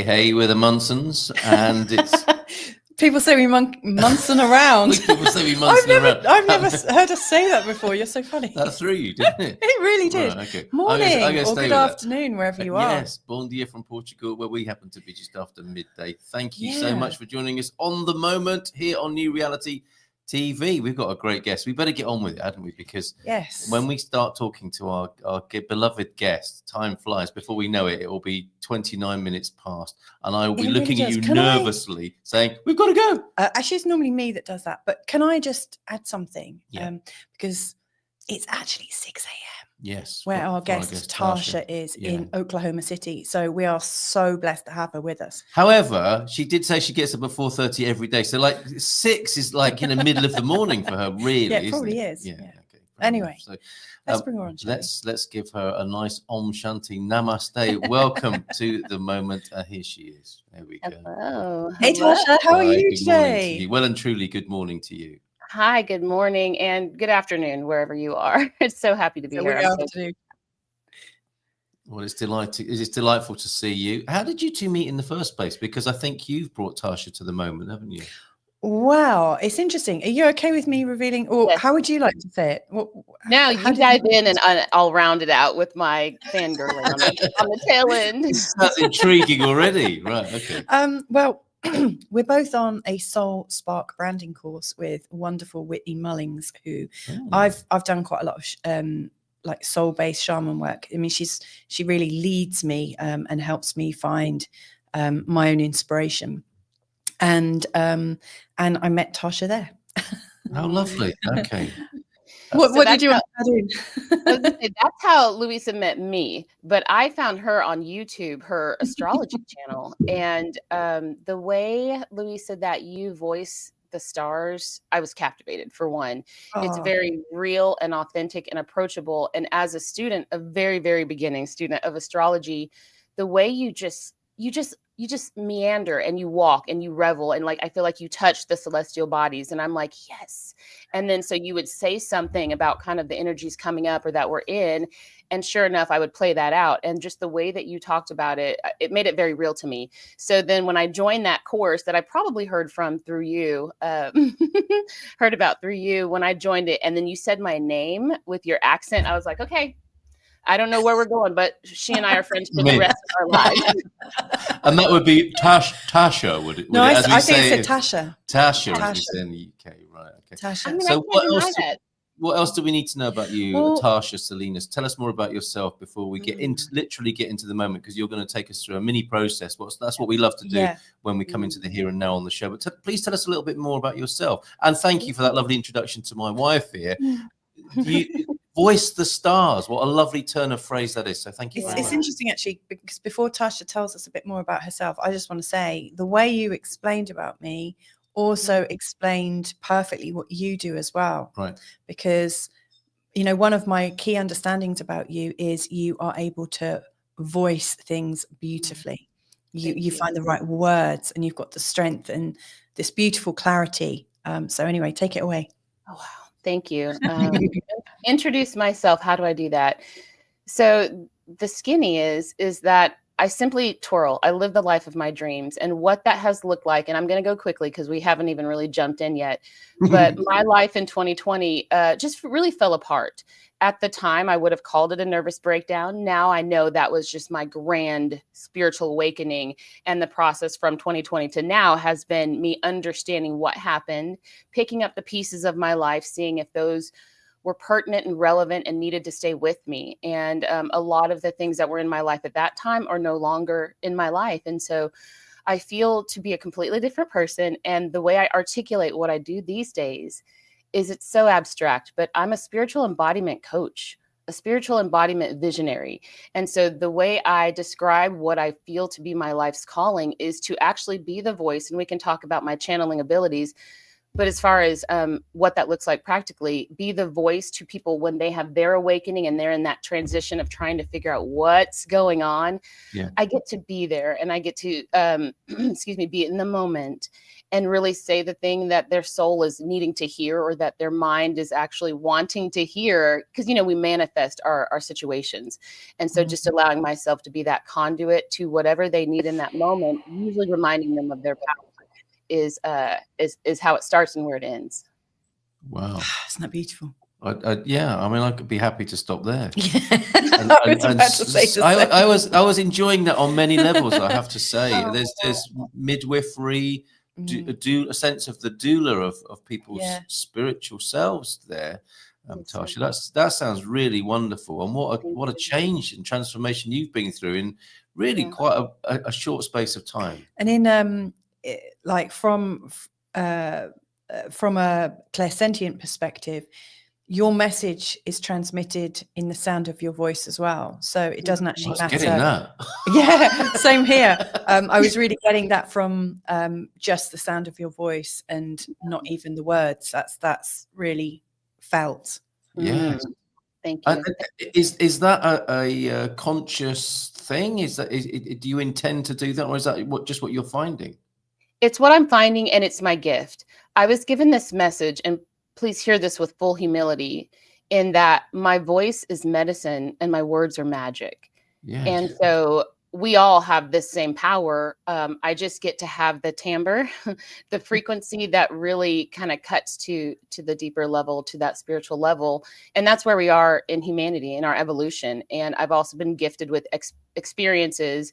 Hey, we're the Munsons, and it's people say we Munson around. People say we Munson around. I've never heard us say that before. You're so funny. That threw you, didn't it? It really did. Right, okay. Morning I'm gonna or good afternoon, wherever you are. Yes, bon dia from Portugal, where we happen to be just after midday. Thank you so much for joining us on The Moment here on New Reality TV. We've got a great guest. We better get on with it, hadn't we? Because when we start talking to our beloved guest, time flies. Before we know it, it will be 29 minutes past, and I will be looking at you nervously, saying, "We've got to go." Actually, it's normally me that does that. But can I just add something? Yeah. Because it's actually 6 a.m. Yes, where our guest Tasha is in Oklahoma City. So we are so blessed to have her with us. However, she did say she gets up at 4:30 every day. So like 6 is like in the middle of the morning for her, really. Yeah, it probably is. Yeah. Okay. Anyway, so let's bring her on. Let's give her a nice Om Shanti Namaste. Welcome to The Moment. Here she is. There we go. Hello. Hey Tasha, how are you today? You. Well and truly, good morning to you. Hi, good morning and good afternoon, wherever you are. It's so happy to be here. Well, it's delightful to see you. How did you two meet in the first place? Because I think you've brought Tasha to The Moment, haven't you? Wow, it's interesting. Are you okay with me revealing, or how would you like to say it? No, you dive in and I'll round it out with my fangirling on the tail end. That's intriguing already. Right, okay. Well, we're both on a Soul Spark branding course with wonderful Whitney Mullings, who I've done quite a lot of like soul-based shaman work. I mean, she really leads me and helps me find my own inspiration. And I met Tasha there. How lovely. Okay. What did you want to do? That's how Louisa met me, but I found her on YouTube, her astrology channel. And the way, Louisa, that you voice the stars, I was captivated, for one. It's very real and authentic and approachable. And as a student, a very, very beginning student of astrology, the way you just meander and you walk and you revel, and like I feel like you touch the celestial bodies, and I'm like, yes. And then so you would say something about kind of the energies coming up or that we're in, and sure enough, I would play that out. And just the way that you talked about it, it made it very real to me. So then when I joined that course that I probably heard through you, heard about through you when I joined it, and then you said my name with your accent, I was like, okay, I don't know where we're going, but she and I are friends for the rest of our lives. And that would be Tasha, would it? No, I think it's Tasha. Tasha, as we say in the UK, right? Okay. Tasha. I mean, so what else do we need to know about you, Tasha Salinas? Tell us more about yourself before we get into the moment, because you're going to take us through a mini process. That's what we love to do when we come into the here and now on the show. But please tell us a little bit more about yourself. And thank you for that lovely introduction to my wife here. You voice the stars. What a lovely turn of phrase that is. So thank you very much. It's interesting, actually, because before Tasha tells us a bit more about herself, I just want to say the way you explained about me also explained perfectly what you do as well. Right. Because, you know, one of my key understandings about you is you are able to voice things beautifully. You find the right words, and you've got the strength and this beautiful clarity. So anyway, take it away. Oh, wow. Thank you. Introduce myself. How do I do that? So the skinny is that I simply twirl. I live the life of my dreams, and what that has looked like. And I'm going to go quickly because we haven't even really jumped in yet. But my life in 2020 just really fell apart. At the time, I would have called it a nervous breakdown. Now I know that was just my grand spiritual awakening. And the process from 2020 to now has been me understanding what happened, picking up the pieces of my life, seeing if those were pertinent and relevant and needed to stay with me. And a lot of the things that were in my life at that time are no longer in my life. And so I feel to be a completely different person. And the way I articulate what I do these days is it's so abstract, but I'm a spiritual embodiment coach, a spiritual embodiment visionary. And so the way I describe what I feel to be my life's calling is to actually be the voice, and we can talk about my channeling abilities, But as far as what that looks like practically, be the voice to people when they have their awakening and they're in that transition of trying to figure out what's going on. Yeah. I get to be there, and I get to, excuse me, be in the moment and really say the thing that their soul is needing to hear, or that their mind is actually wanting to hear. Because, we manifest our situations. And so just allowing myself to be that conduit to whatever they need in that moment, usually reminding them of their power is how it starts and where it ends. Wow. Isn't that beautiful? Yeah, I mean, I could be happy to stop there. Yeah. I was enjoying that on many levels, I have to say. There's midwifery, a sense of the doula of people's spiritual selves there. Tasha, that sounds really wonderful, and what a change and transformation you've been through in really quite a short space of time. And in like from a clairsentient perspective, your message is transmitted in the sound of your voice as well. So it doesn't actually matter. Getting that. Yeah, same here. I was really getting that from just the sound of your voice and not even the words. That's really felt. Yeah. Thank you. Is that a conscious thing? Do you intend to do that, or is that just what you're finding? It's what I'm finding, and it's my gift. I was given this message, and please hear this with full humility, in that my voice is medicine and my words are magic. Yes. And so we all have this same power. I just get to have the timbre, the frequency that really kind of cuts to the deeper level, to that spiritual level. And that's where we are in humanity, in our evolution. And I've also been gifted with experiences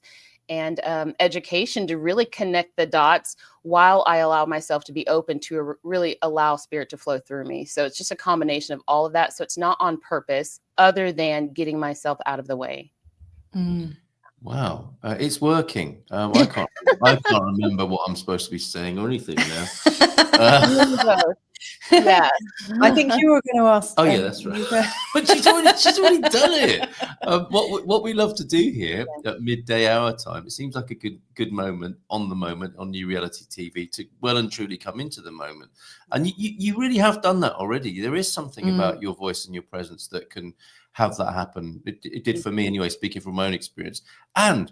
and education to really connect the dots while I allow myself to be open to really allow spirit to flow through me. So it's just a combination of all of that. So it's not on purpose other than getting myself out of the way. Wow, it's working. I can't remember what I'm supposed to be saying or anything now. Yeah, I think you were going to ask. Oh yeah, that's right. But she's already done it. What we love to do here at midday hour time, it seems like a good moment on New Reality TV to well and truly come into the moment. And you really have done that already. There is something about your voice and your presence that can have that happen. It did for me anyway, speaking from my own experience. And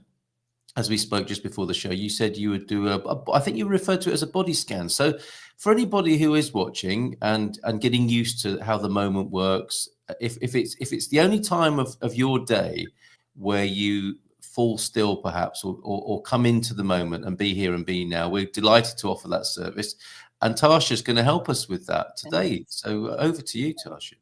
as we spoke just before the show, you said you would do I think you referred to it as a body scan. So for anybody who is watching and getting used to how the moment works, if it's the only time of your day where you fall still perhaps or come into the moment and be here and be now, we're delighted to offer that service. And Tasha's going to help us with that today. So over to you, Tasha.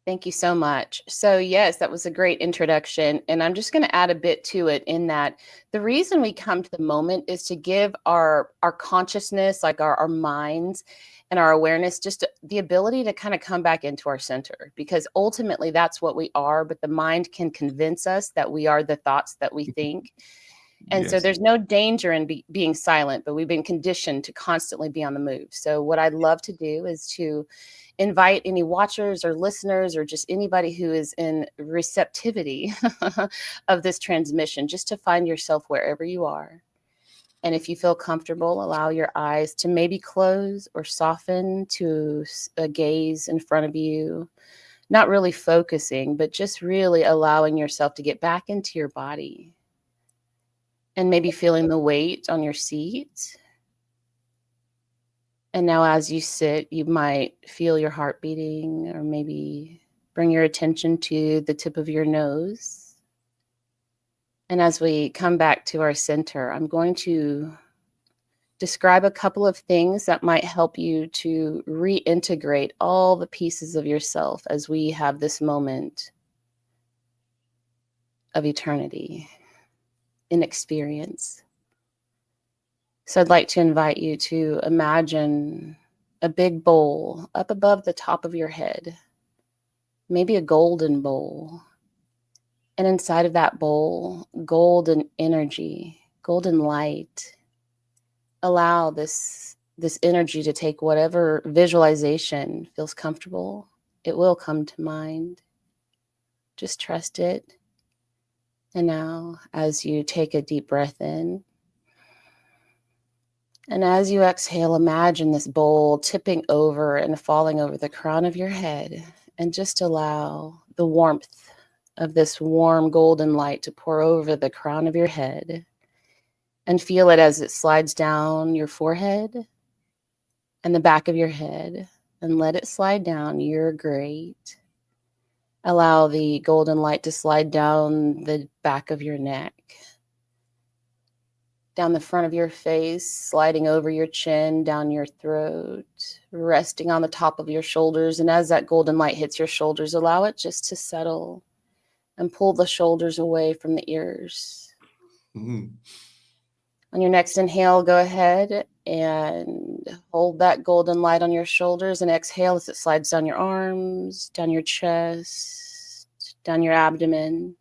Thank you so much. So yes, that was a great introduction. And I'm just going to add a bit to it, in that the reason we come to the moment is to give our consciousness, like our minds and our awareness, just the ability to kind of come back into our center, because ultimately that's what we are. But the mind can convince us that we are the thoughts that we think. And so there's no danger in being silent, but we've been conditioned to constantly be on the move. So what I'd love to do is to invite any watchers or listeners or just anybody who is in receptivity of this transmission, just to find yourself wherever you are. And if you feel comfortable, allow your eyes to maybe close or soften to a gaze in front of you, not really focusing, but just really allowing yourself to get back into your body. And maybe feeling the weight on your seat. And now as you sit, you might feel your heart beating, or maybe bring your attention to the tip of your nose. And as we come back to our center, I'm going to describe a couple of things that might help you to reintegrate all the pieces of yourself as we have this moment of eternity in experience. So I'd like to invite you to imagine a big bowl up above the top of your head, maybe a golden bowl. And inside of that bowl, golden energy, golden light. Allow this energy to take whatever visualization feels comfortable. It will come to mind. Just trust it. And now, as you take a deep breath in, And as you exhale, imagine this bowl tipping over and falling over the crown of your head, and just allow the warmth of this warm golden light to pour over the crown of your head, and feel it as it slides down your forehead and the back of your head, and let it slide down. You're great. Allow the golden light to slide down the back of your neck, down the front of your face, sliding over your chin, down your throat, resting on the top of your shoulders. And as that golden light hits your shoulders, allow it just to settle and pull the shoulders away from the ears. Mm-hmm. On your next inhale, go ahead and hold that golden light on your shoulders, and exhale as it slides down your arms, down your chest, down your abdomen,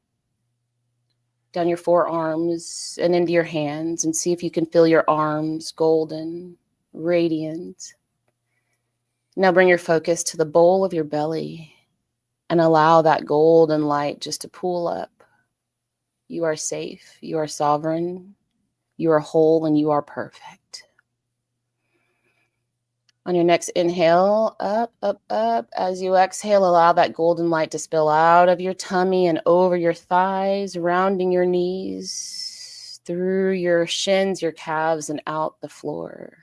down your forearms, and into your hands. And see if you can feel your arms golden, radiant. Now bring your focus to the bowl of your belly and allow that golden light just to pool up. You are safe. You are sovereign. You are whole, and you are perfect. On your next inhale, up, up, up. As you exhale, allow that golden light to spill out of your tummy and over your thighs, rounding your knees, through your shins, your calves, and out the floor.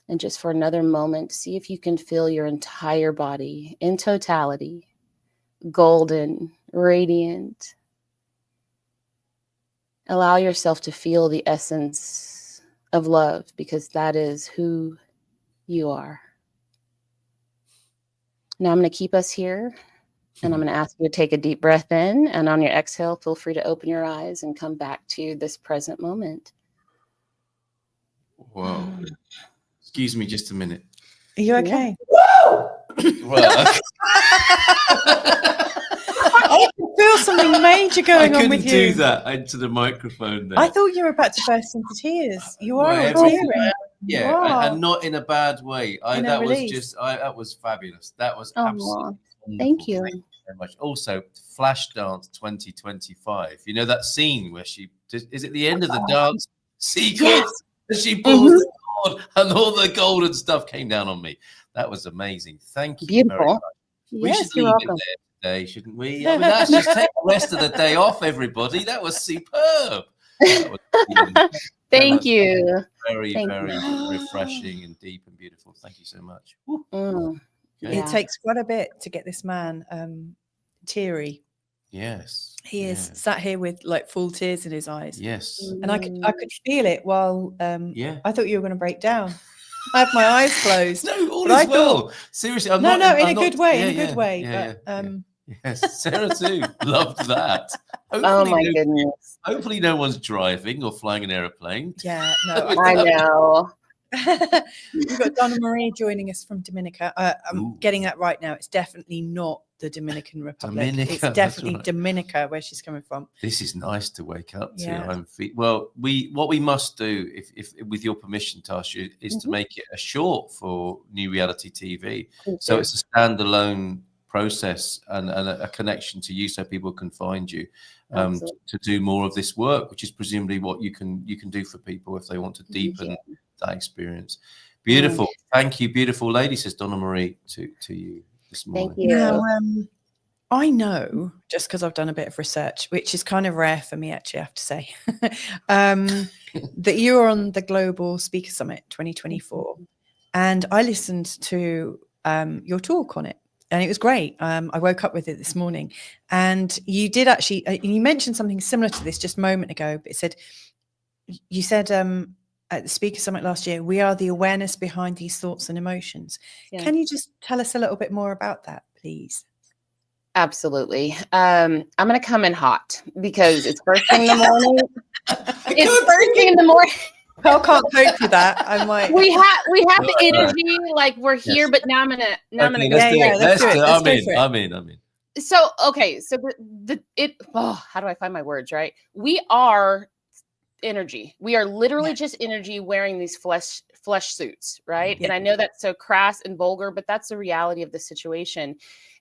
And just for another moment, see if you can feel your entire body in totality, golden, radiant. Allow yourself to feel the essence of love, because that is who you are. Now I'm going to keep us here, and I'm going to ask you to take a deep breath in, and on your exhale, feel free to open your eyes and come back to this present moment. Whoa. Excuse me just a minute. Are you okay? Well, I can feel something major going on with you. I couldn't do that into the microphone there. I thought you were about to burst into tears. You are Well, tearing. Yeah, and not in a bad way. That was fabulous. That was absolutely wonderful. Thank you. Thank you very much. Also, Flashdance 2025. You know that scene where she is it the end of the dance sequence? Yes. She pulls the cord and all the golden stuff came down on me. That was amazing. Thank you. Beautiful. Very much. We should leave it there today, shouldn't we? I mean, that's just take the rest of the day off, everybody. That was superb. That was Thank you. Very, very refreshing and deep and beautiful. Thank you so much. It takes quite a bit to get this man teary. Yes. He is sat here with like full tears in his eyes. Yes. And I could feel it while I thought you were going to break down. I had my eyes closed. No, all is well. Seriously, I'm not in a good way. Yes, Sarah too. Loved that. Oh my goodness. Hopefully no one's driving or flying an airplane. Yeah, no. I know. We've got Donna Marie joining us from Dominica. I'm getting that right now. It's definitely not the Dominican Republic. It's definitely Dominica where she's coming from. This is nice to wake up to. Well, what we must do, if with your permission, Tasha, is to make it a short for New Reality TV. So it's a standalone process and a connection to you, so people can find you to do more of this work, which is presumably what you can do for people if they want to deepen that experience. Beautiful. Thank you, beautiful lady, says Donna Marie to you this morning. Thank you. Now, I know, just because I've done a bit of research, which is kind of rare for me, actually, I have to say, that you are on the Global Speaker Summit 2024. And I listened to your talk on it. And it was great. I woke up with it this morning, and you did actually, you mentioned something similar to this just a moment ago, but you said at the Speaker Summit last year, we are the awareness behind these thoughts and emotions. Yeah. Can you just tell us a little bit more about that, please? Absolutely. I'm going to come in hot because it's first thing in the morning. It's first thing in the morning. I can't cope with that. I'm like, we have the energy, like we're here, but now I'm gonna let's do it. I'm in. So okay, so how do I find my words right? We are energy. We are literally just energy wearing these flesh suits, right? Yeah. And I know that's so crass and vulgar, but that's the reality of the situation.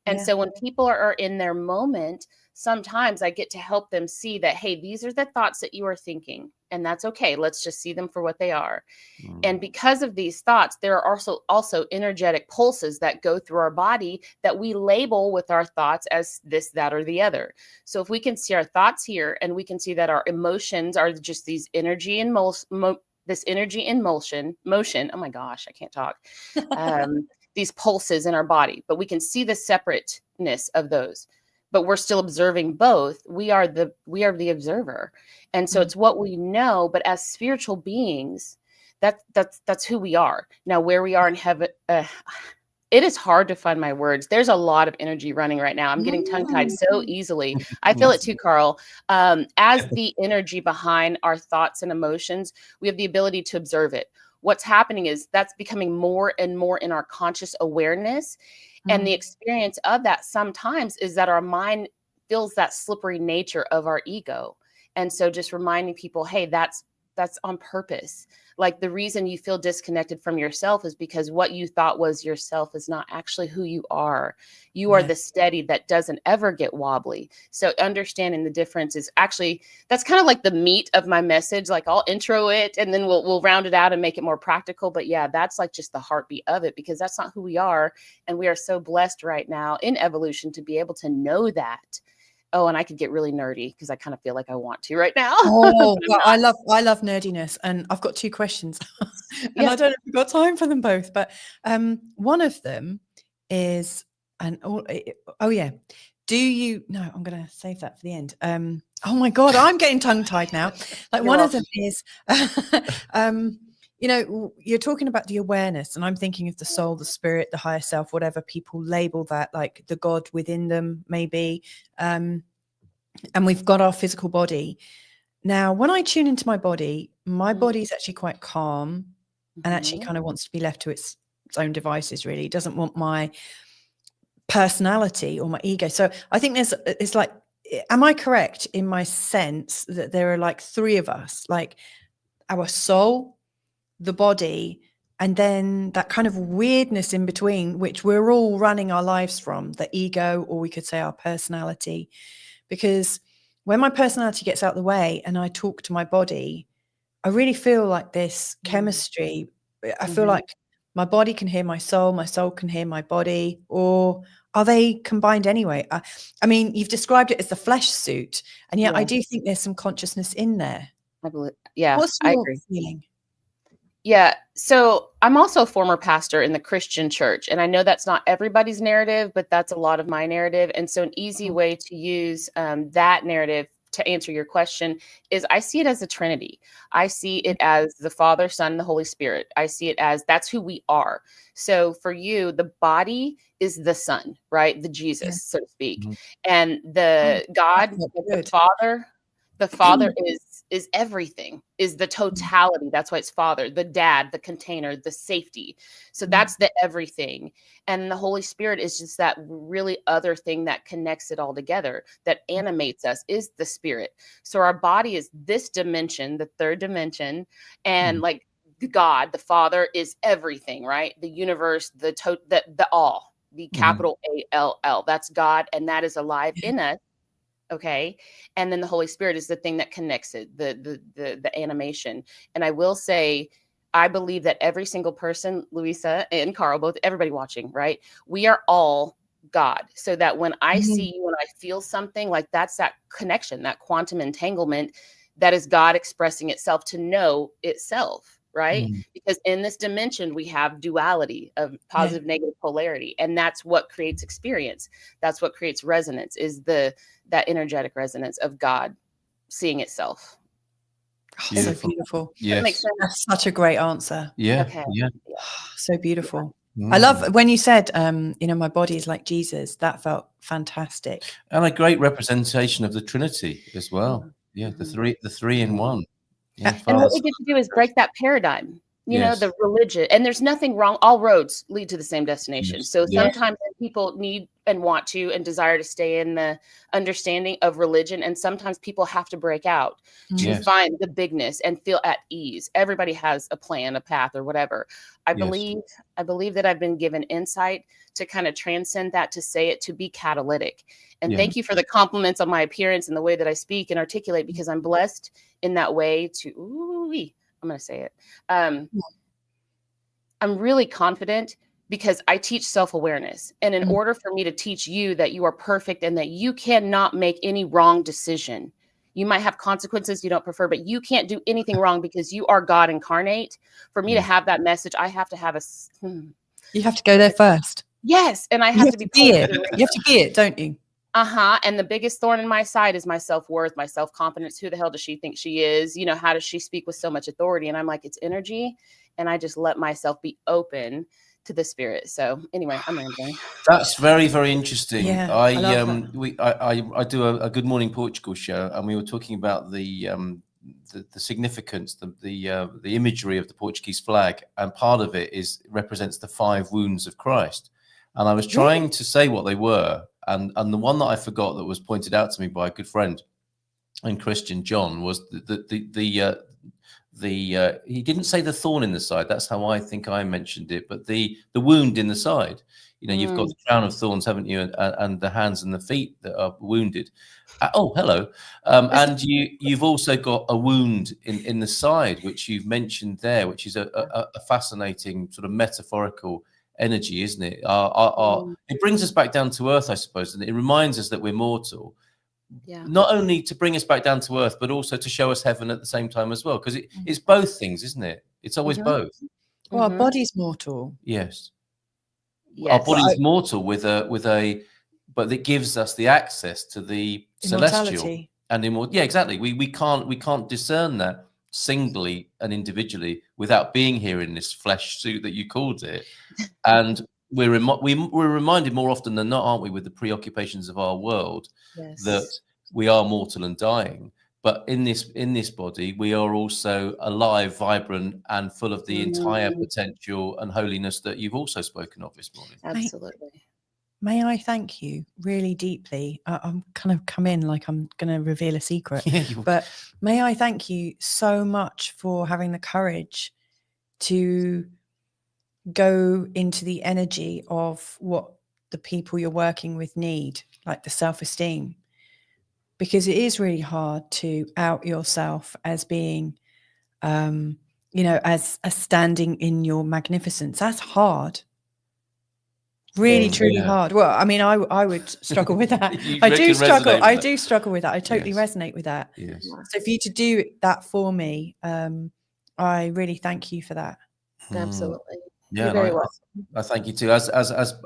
And so when people are in their moment, sometimes I get to help them see that, hey, these are the thoughts that you are thinking. and that's okay. Let's just see them for what they are. And because of these thoughts, there are also energetic pulses that go through our body that we label with our thoughts as this, that, or the other. So if we can see our thoughts here, and we can see that our emotions are just these energy and this energy in motion. Oh my gosh, I can't talk. These pulses in our body, but we can see the separateness of those. But we're still observing both. We are the observer. And so it's what we know, but as spiritual beings, that's who we are. Now, where we are in heaven, it is hard to find my words. There's a lot of energy running right now. I'm getting tongue-tied so easily. I feel it too, Carl. As the energy behind our thoughts and emotions, we have the ability to observe it. What's happening is that's becoming more and more in our conscious awareness. And the experience of that sometimes is that our mind feels that slippery nature of our ego. And so just reminding people, hey, that's on purpose. Like the reason you feel disconnected from yourself is because what you thought was yourself is not actually who you are. You are the steady that doesn't ever get wobbly. So understanding the difference is actually, that's kind of like the meat of my message. Like I'll intro it and then we'll round it out and make it more practical. But yeah, that's like just the heartbeat of it, because that's not who we are. And we are so blessed right now in evolution to be able to know that. Oh, and I could get really nerdy because I kind of feel like I want to right now. Oh, well, I love nerdiness, and I've got two questions, and I don't know if we've got time for them both. But one of them is, oh yeah, do you? No, I'm going to save that for the end. Oh my God, I'm getting tongue tied now. Like one of them is, you know, you're talking about the awareness, and I'm thinking of the soul, the spirit, the higher self, whatever people label that, like the God within them, maybe. And we've got our physical body. Now, when I tune into my body is actually quite calm and actually kind of wants to be left to its own devices, really. It doesn't want my personality or my ego. So I think it's like, am I correct in my sense that there are like three of us, like our soul, the body, and then that kind of weirdness in between, which we're all running our lives from, the ego, or we could say our personality? Because when my personality gets out of the way and I talk to my body, I really feel like this chemistry. I feel like my body can hear my soul can hear my body, or are they combined anyway? I mean, you've described it as the flesh suit, and yet I do think there's some consciousness in there. I believe, yeah, What's I your agree. feeling? Yeah. So I'm also a former pastor in the Christian church, and I know that's not everybody's narrative, but that's a lot of my narrative. And so an easy way to use that narrative to answer your question is I see it as a Trinity. I see it as the Father, Son, and the Holy Spirit. I see it as that's who we are. So for you, the body is the Son, right? The Jesus, so to speak. And the God, the Father is everything, is the totality. That's why it's Father, the Dad, the container, the safety. So that's the everything. And the Holy Spirit is just that really other thing that connects it all together, that animates us, is the Spirit. So our body is this dimension, the third dimension, and like God, the Father, is everything, right? The universe, the all, the capital ALL. That's God, and that is alive in us. Okay. And then the Holy Spirit is the thing that connects it, the animation. And I will say, I believe that every single person, Louisa and Carl, both, everybody watching, right? We are all God. So that when I see you and I feel something, like that's that connection, that quantum entanglement, that is God expressing itself to know itself. Right? Because in this dimension, we have duality of positive, negative polarity. And that's what creates experience. That's what creates resonance, is that energetic resonance of God seeing itself. Oh, so beautiful. Yes. That makes sense. That's such a great answer. Yeah. Okay. Yeah. So beautiful. I love when you said, you know, my body is like Jesus. That felt fantastic. And a great representation of the Trinity as well. Yeah. The three in one. Yeah, and what we get to do is break that paradigm, you know, the religion, and there's nothing wrong. All roads lead to the same destination. So sometimes people need and want to and desire to stay in the understanding of religion. And sometimes people have to break out to find the bigness and feel at ease. Everybody has a plan, a path, or whatever. I believe that I've been given insight to kind of transcend that, to say it, to be catalytic. And thank you for the compliments on my appearance and the way that I speak and articulate, because I'm blessed in that way to, I'm going to say it. I'm really confident because I teach self-awareness. And in order for me to teach you that you are perfect and that you cannot make any wrong decision, you might have consequences you don't prefer, but you can't do anything wrong because you are God incarnate. For me to have that message, I have to have you have to go there first. Yes. And I have to be it. You have to be it, don't you? And the biggest thorn in my side is my self-worth, my self-confidence. Who the hell does she think she is? You know, how does she speak with so much authority? And I'm like, it's energy. And I just let myself be open to the spirit. So anyway, I'm rambling. That's very, very interesting. Yeah, I do a Good Morning Portugal show, and we were talking about the significance, the imagery of the Portuguese flag, and part of it represents the 5 wounds of Christ. And I was trying to say what they were, and the one that I forgot that was pointed out to me by a good friend and Christian, John, was he didn't say the thorn in the side. That's how I think I mentioned it, but the wound in the side. You know, you've got the crown of thorns, haven't you, and the hands and the feet that are wounded. Hello. And you've also got a wound in the side, which you've mentioned there, which is a fascinating sort of metaphorical energy, isn't it? It brings us back down to earth, I suppose, and it reminds us that we're mortal. Not only to bring us back down to earth, but also to show us heaven at the same time as well, because it's both things, isn't it? It's always both. Well, our body's mortal. Yes. Our body's mortal but it gives us the access to the celestial and immortal. Yeah, exactly. We can't discern that singly and individually without being here in this flesh suit that you called it. And we're reminded more often than not, aren't we, with the preoccupations of our world, that we are mortal and dying. But in this body, we are also alive, vibrant, and full of the entire potential and holiness that you've also spoken of this morning. Absolutely. May I thank you really deeply? I'm kind of come in like I'm going to reveal a secret, but may I thank you so much for having the courage to go into the energy of what the people you're working with need, like the self-esteem, because it is really hard to out yourself as being, as standing in your magnificence. That's hard. Really, truly hard. Well, I mean, I would struggle with that. I do struggle. I do struggle with that. I totally resonate with that. Yes. So for you to do that for me, I really thank you for that. Absolutely. Yeah, I thank you too. As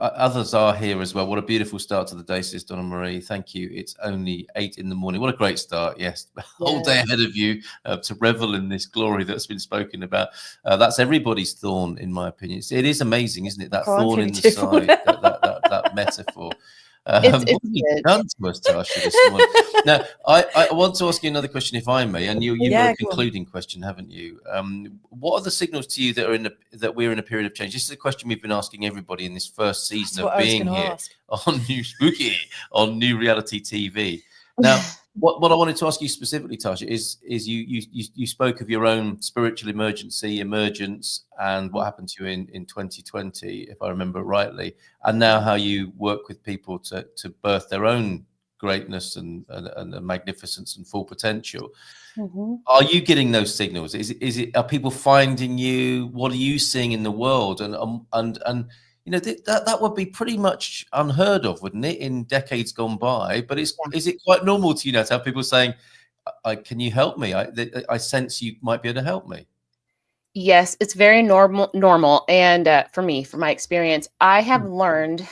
others are here as well. What a beautiful start to the day, Sis Donna Marie. Thank you. It's only 8 in the morning. What a great start. Yes, whole day ahead of you to revel in this glory that's been spoken about. That's everybody's thorn, in my opinion. It is amazing, isn't it? That thorn in the side, that metaphor. What have you done to us, Tasha, this morning? Now, I want to ask you another question, if I may, and you've got a concluding question, haven't you? What are the signals to you that we're in a period of change? This is a question we've been asking everybody in this first season of being here on New Reality TV. Now, what I wanted to ask you specifically, Tasha, is you spoke of your own spiritual emergence, and what happened to you in 2020, if I remember rightly, and now how you work with people to birth their own greatness and magnificence and full potential. Are you getting those signals? Are people finding you? What are you seeing in the world? And you know, that would be pretty much unheard of, wouldn't it, in decades gone by? But is it quite normal to you now to have people saying, can you help me? I sense you might be able to help me. Yes, it's very normal. And for my experience, I have learned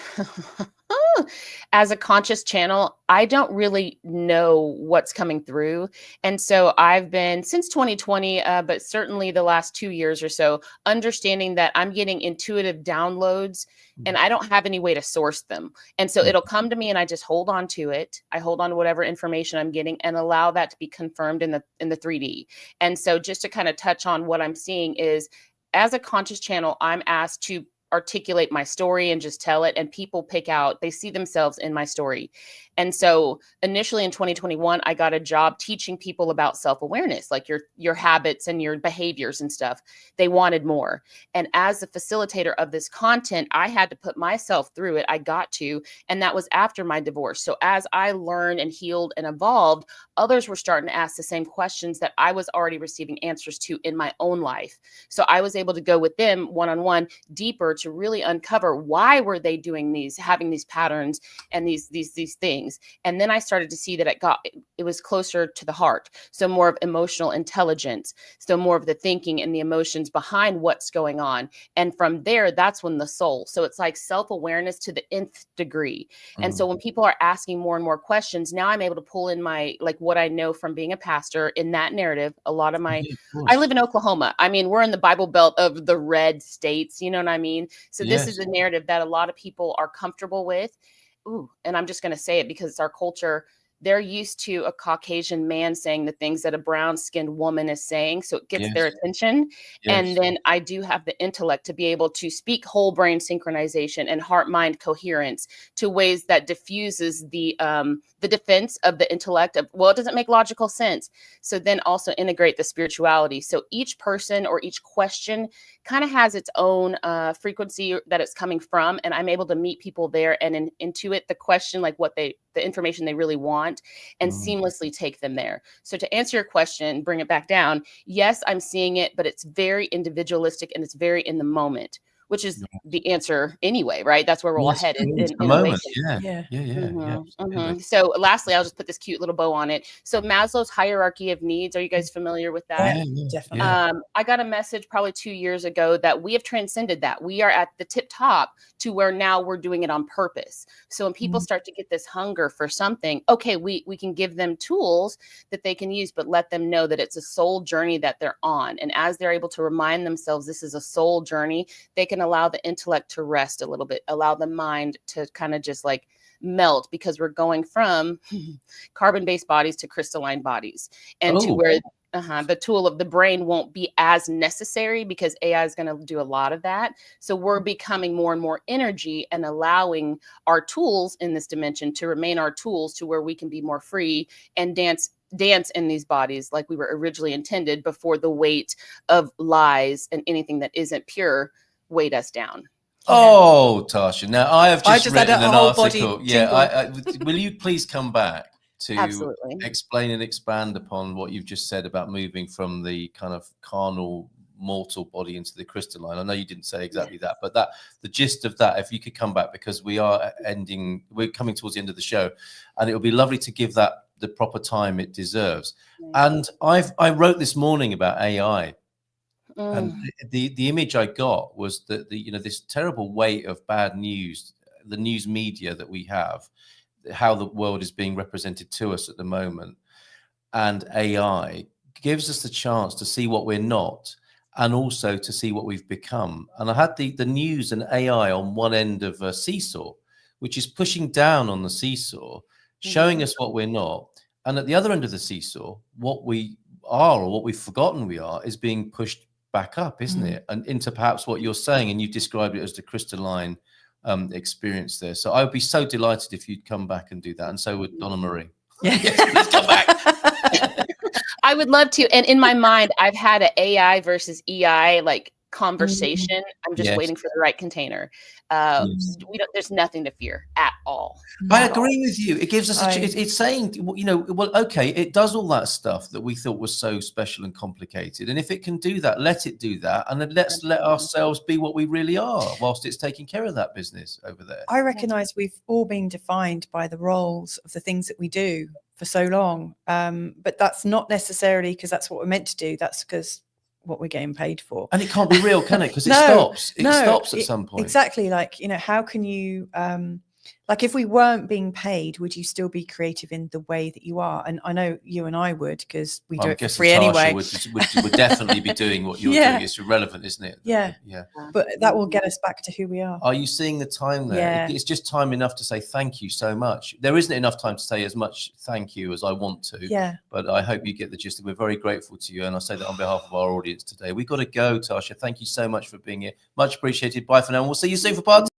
as a conscious channel, I don't really know what's coming through. And so I've been, since 2020, but certainly the last 2 years or so, understanding that I'm getting intuitive downloads and I don't have any way to source them. And so it'll come to me and I just hold on to it. I hold on to whatever information I'm getting and allow that to be confirmed in the 3D. And so just to kind of touch on what I'm seeing is, as a conscious channel, I'm asked to articulate my story and just tell it, and people pick out, they see themselves in my story. And so initially in 2021, I got a job teaching people about self-awareness, like your habits and your behaviors and stuff. They wanted more. And as the facilitator of this content, I had to put myself through it. I got to, and that was after my divorce. So as I learned and healed and evolved, others were starting to ask the same questions that I was already receiving answers to in my own life. So I was able to go with them one-on-one deeper to really uncover why were they doing these, having these patterns and these things. And then I started to see that it was closer to the heart. So more of emotional intelligence. So more of the thinking and the emotions behind what's going on. And from there, that's when the soul. So it's like self-awareness to the nth degree. And so when people are asking more and more questions, now I'm able to pull in my, like what I know from being a pastor in that narrative. A lot of my, I live in Oklahoma. I mean, we're in the Bible Belt of the red states, you know what I mean? So this is a narrative that a lot of people are comfortable with. Ooh, and I'm just going to say it because it's our culture. They're used to a Caucasian man saying the things that a brown-skinned woman is saying. So it gets their attention. And then I do have the intellect to be able to speak whole brain synchronization and heart-mind coherence to ways that diffuses the defense of the intellect of, well, it doesn't make logical sense. So then also integrate the spirituality. So each person or each question kind of has its own frequency that it's coming from. And I'm able to meet people there and intuit the question, like the information they really want, and seamlessly take them there. So to answer your question, bring it back down. Yes, I'm seeing it, but it's very individualistic and it's very in the moment, which is the answer anyway, right? That's where we're all headed in the moment. So lastly, I'll just put this cute little bow on it. So Maslow's hierarchy of needs. Are you guys familiar with that? Definitely. I got a message probably 2 years ago that we have transcended that. We are at the tip top to where now we're doing it on purpose. So when people start to get this hunger for something, okay, we can give them tools that they can use, but let them know that it's a soul journey that they're on. And as they're able to remind themselves this is a soul journey, they can allow the intellect to rest a little bit, allow the mind to kind of just like melt, because we're going from carbon-based bodies to crystalline bodies, and to where the tool of the brain won't be as necessary because AI is going to do a lot of that. So we're becoming more and more energy and allowing our tools in this dimension to remain our tools to where we can be more free and dance in these bodies like we were originally intended before the weight of lies and anything that isn't pure weighed us down. Oh, Tasha. Now I have just written an article. Will you please come back to explain and expand upon what you've just said about moving from the kind of carnal mortal body into the crystalline? I know you didn't say exactly that, but the gist of that, if you could come back, because we're coming towards the end of the show, and it would be lovely to give that the proper time it deserves. And I wrote this morning about AI. And the image I got was that this terrible weight of bad news, the news media that we have, how the world is being represented to us at the moment, and AI gives us the chance to see what we're not, and also to see what we've become. And I had the news and AI on one end of a seesaw, which is pushing down on the seesaw, showing us what we're not, and at the other end of the seesaw, what we are or what we've forgotten we are is being pushed back up, isn't it? And into perhaps what you're saying, and you've described it as the crystalline experience there. So I would be so delighted if you'd come back and do that, and so would Donna Marie. Yes, please come back. I would love to. And in my mind, I've had an AI versus EI like conversation. I'm just waiting for the right container. There's nothing to fear at all. I agree with you. It gives us it's saying, well, okay, it does all that stuff that we thought was so special and complicated, and if it can do that, let it do that, and then let's let ourselves be what we really are whilst it's taking care of that business over there. I recognize we've all been defined by the roles of the things that we do for so long, but that's not necessarily because that's what we're meant to do. That's because what we're getting paid for. And it can't be real, can it? Because it stops. It stops at some point. Exactly. Like, how can you Like if we weren't being paid, would you still be creative in the way that you are? And I know you and I would, because we do it for free anyway. Would definitely be doing what you're doing. It's irrelevant, isn't it? Yeah. But that will get us back to who we are. Are you seeing the time there? Yeah. It's just time enough to say thank you so much. There isn't enough time to say as much thank you as I want to. Yeah. But I hope you get the gist. We're very grateful to you. And I say that on behalf of our audience today. We've got to go, Tasha. Thank you so much for being here. Much appreciated. Bye for now. And we'll see you soon for part 2.